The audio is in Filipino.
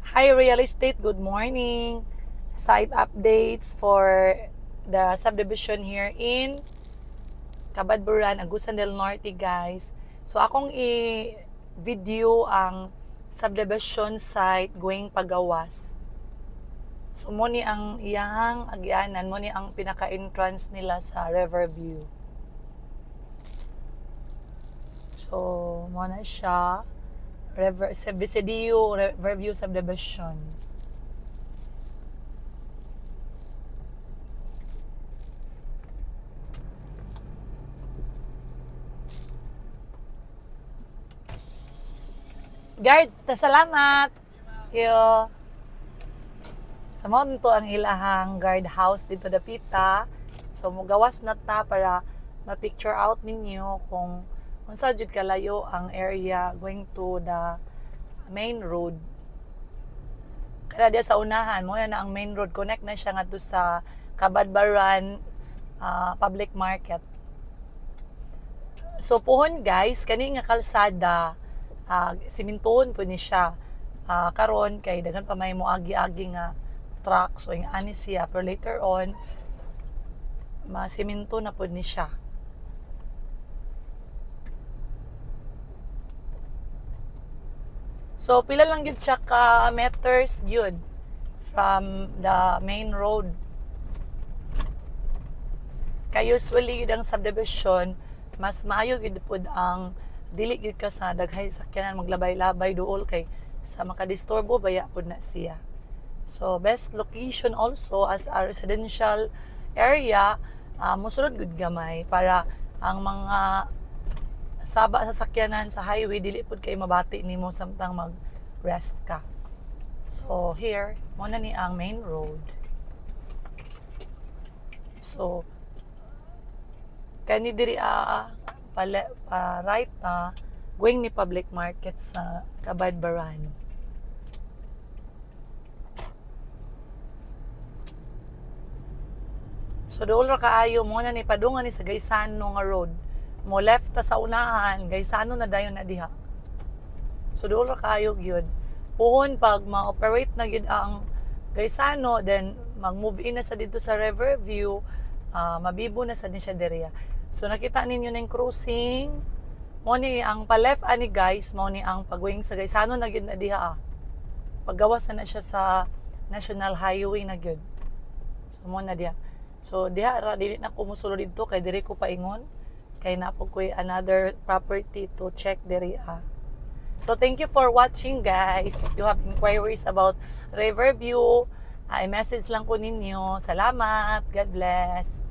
Hi Real Estate, good morning. Site updates for the subdivision here in Cabadburan, Agusan del Norte, guys. So akong i-video ang subdivision site going pagawas. So mo ni ang iyang agyanan, mo ni ang pinaka-entrance nila sa Riverview. So mo na siya. Bisidio Riverview Subdivision. Guard, salamat. Yo. Sa mo to ang ilahang guard house dito dapita. So mugawas na ta para ma-picture out ninyo kung unsa jud kalayo ang area going to the main road. Kada dia sa unahan mo na ang main road, connect na siya ngadto sa Cabadbaran public market. So puhon guys, kani nga kalsada simintohon po ni siya karon kay daghan pa may moagi-agi nga truck, so yung ani siya, pero later on masiminto na po ni siya. So pila lang gyud siya ka meters gyud from the main road. Kay usually gyud ang subdivision, mas maayo gyud pud ang dili gyud ka sa daghay sakyanan maglabay-labay duol kay sa makadisturbo baya pud na siya. So best location also as a residential area, mosulod gud gamay para ang mga saba sa sakyanan sa highway dili pud kay mabati nimo samtang mag-rest ka. So here mo na ni ang main road. So kani diri right going ni public market sa Cabadbaran. So dool ra kaayo mo na ni padungan ni sa Gaysano nga road. Mo left ta sa unahan, Gaysano na dayon na diha. So dool ra kaayo gyud. Puhon pag ma-operate na gyud ang Gaysano, then mag-move in na sa dito sa Riverview, mabibo na sa ni siya diriya. So nakita ninyo na yung crossing. Mo ni ang pa-left ani guys, mo ni ang pagwing sa Gaysano na gyud na diha. Paggawas na siya sa National Highway na gyud. So mo na diha. So diha ra dili na ko mosulod dito kay diri ko paingon. Kay napo ko another property to check diri. So thank you for watching guys. If you have inquiries about Riverview, i-message lang ko ninyo. Salamat. God bless.